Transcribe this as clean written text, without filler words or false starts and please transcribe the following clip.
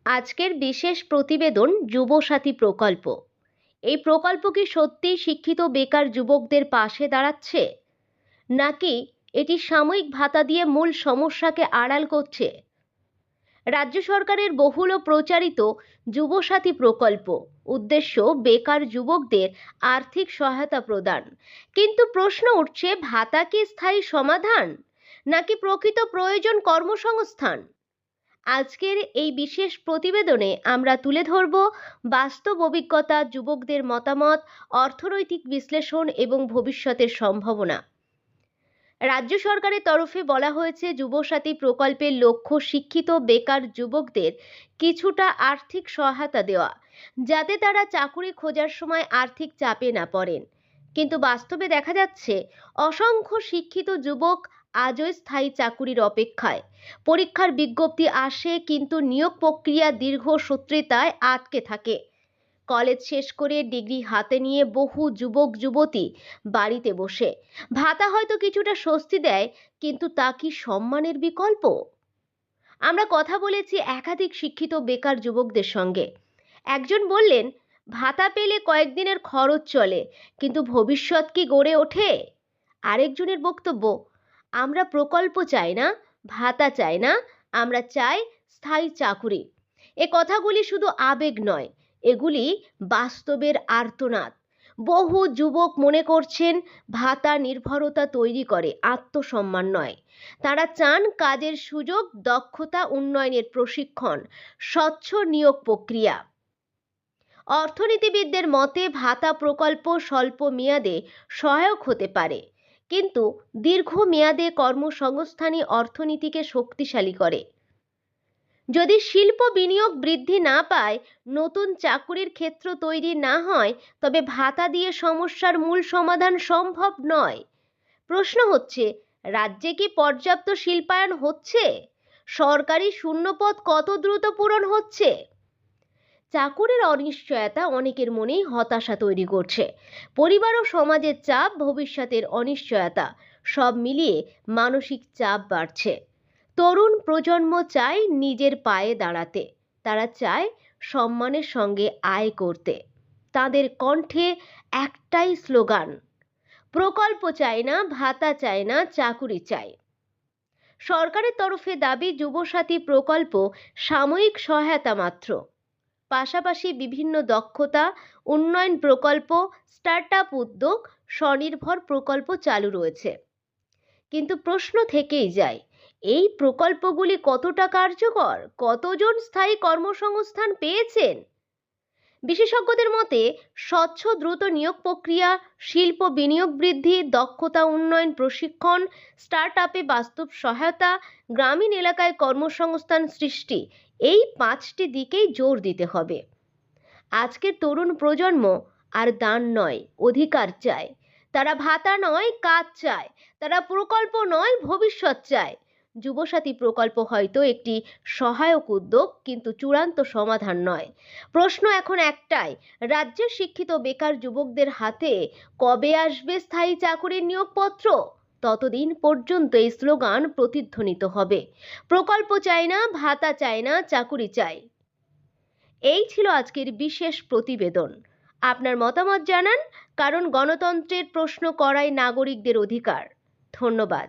আজকের বিশেষ প্রতিবেদন যুবসাথী প্রকল্প। এই প্রকল্প কি সত্যিই শিক্ষিত বেকার যুবকদের পাশে দাঁড়াচ্ছে, নাকি এটি সাময়িক ভাতা দিয়ে মূল সমস্যাকে আড়াল করছে? রাজ্য সরকারের বহুল প্রচারিত যুবসাথী প্রকল্প উদ্দেশ্য বেকার যুবকদের আর্থিক সহায়তা প্রদান। কিন্তু প্রশ্ন উঠছে, ভাতা কি স্থায়ী সমাধান, নাকি প্রকৃত প্রয়োজন কর্মসংস্থান? আজকের এই বিশেষ প্রতিবেদনে আমরা তুলে ধরব বাস্তব অভিজ্ঞতা, যুবকদের মতামত, অর্থনৈতিক বিশ্লেষণ এবং ভবিষ্যতের সম্ভাবনা। রাজ্য সরকারের তরফে বলা হয়েছে, যুবসাথী প্রকল্পের লক্ষ্য শিক্ষিত বেকার যুবকদের কিছুটা আর্থিক সহায়তা দেওয়া, যাতে তারা চাকুরি খোঁজার সময় আর্থিক চাপে না পড়েন। কিন্তু বাস্তবে দেখা যাচ্ছে, অসংখ্য শিক্ষিত যুবক আজও স্থায়ী চাকুরির অপেক্ষায়। পরীক্ষার বিজ্ঞপ্তি আসে, কিন্তু নিয়োগ প্রক্রিয়া দীর্ঘসূত্রিতায় আটকে থাকে। কলেজ শেষ করে ডিগ্রি হাতে নিয়ে বহু যুবক যুবতী বাড়িতে বসে। ভাতা হয়তো কিছুটা স্বস্তি দেয়, কিন্তু তা কি সম্মানের বিকল্প? আমরা কথা বলেছি একাধিক শিক্ষিত বেকার যুবকদের সঙ্গে। একজন বললেন, ভাতা পেলে কয়েকদিনের খরচ চলে, কিন্তু ভবিষ্যৎ কি গড়ে ওঠে? আরেকজনের বক্তব্য, আমরা প্রকল্প চাই না, ভাতা চাই না, আমরা চাই স্থায়ী চাকুরি। এ কথাগুলি শুধু আবেগ নয়, এগুলি বাস্তবের আর্তনাদ। বহু যুবক মনে করছেন, ভাতা নির্ভরতা তৈরি করে, আত্মসম্মান নয়। তারা চান কাজের সুযোগ, দক্ষতা উন্নয়নের প্রশিক্ষণ, স্বচ্ছ নিয়োগ প্রক্রিয়া। অর্থনীতিবিদদের মতে, ভাতা প্রকল্প স্বল্প মেয়াদে সহায়ক হতে পারে, কিন্তু দীর্ঘমেয়াদে কর্মসংস্থানই অর্থনীতিকে শক্তিশালী করে। যদি শিল্প বিনিয়োগ বৃদ্ধি না পায়, নতুন চাকুরির ক্ষেত্র তৈরি না হয়, তবে ভাতা দিয়ে সমস্যার মূল সমাধান সম্ভব নয়। প্রশ্ন হচ্ছে, রাজ্যে কি পর্যাপ্ত শিল্পায়ন হচ্ছে? সরকারি শূন্যপদ কত দ্রুত পূরণ হচ্ছে? চাকুরির অনিশ্চয়তা অনেকের মনেই হতাশা তৈরি করছে। পরিবার ও সমাজের চাপ, ভবিষ্যতের অনিশ্চয়তা, সব মিলিয়ে মানসিক চাপ বাড়ছে। তরুণ প্রজন্ম চায় নিজের পায়ে দাঁড়াতে। তারা চায় সম্মানের সঙ্গে আয় করতে। তাদের কণ্ঠে একটাই স্লোগান, প্রকল্প চাই না, ভাতা চাই না, চাকুরি চাই। সরকারের তরফে দাবি, যুবসাথী প্রকল্প সাময়িক সহায়তা মাত্র। পাশাপাশি বিভিন্ন দক্ষতা উন্নয়ন প্রকল্প, স্টার্টআপ উদ্যোগ, স্বনির্ভর প্রকল্প চালু রয়েছে। কিন্তু প্রশ্ন থেকেই যায়, এই প্রকল্পগুলি কতটা কার্যকর? কতজন স্থায়ী কর্মসংস্থান পেয়েছেন? বিশেষজ্ঞদের মতে, স্বচ্ছ দ্রুত নিয়োগ প্রক্রিয়া, শিল্প বিনিয়োগ বৃদ্ধি, দক্ষতা উন্নয়ন প্রশিক্ষণ, স্টার্টআপে বাস্তব সহায়তা, গ্রামীণ এলাকায় কর্মসংস্থান সৃষ্টি, এই 5টি দিকেই জোর দিতে হবে। আজকের তরুণ প্রজন্ম আর দান নয়, অধিকার চায়। তারা ভাতা নয়, কাজ চায়। তারা প্রকল্প নয়, ভবিষ্যৎ চায়। যুবসাথী প্রকল্প হয়তো একটি সহায়ক উদ্যোগ, কিন্তু চূড়ান্ত সমাধান নয়। প্রশ্ন এখন একটাই, রাজ্যের শিক্ষিত বেকার যুবকদের হাতে কবে আসবে স্থায়ী চাকুরির নিয়োগপত্র? ততদিন পর্যন্ত এই স্লোগান প্রতিধ্বনিত হবে, প্রকল্প চাই না, ভাতা চাই না, চাকুরি চাই। এই ছিল আজকের বিশেষ প্রতিবেদন। আপনার মতামত জানান, কারণ গণতন্ত্রের প্রশ্ন করাই নাগরিকদের অধিকার। ধন্যবাদ।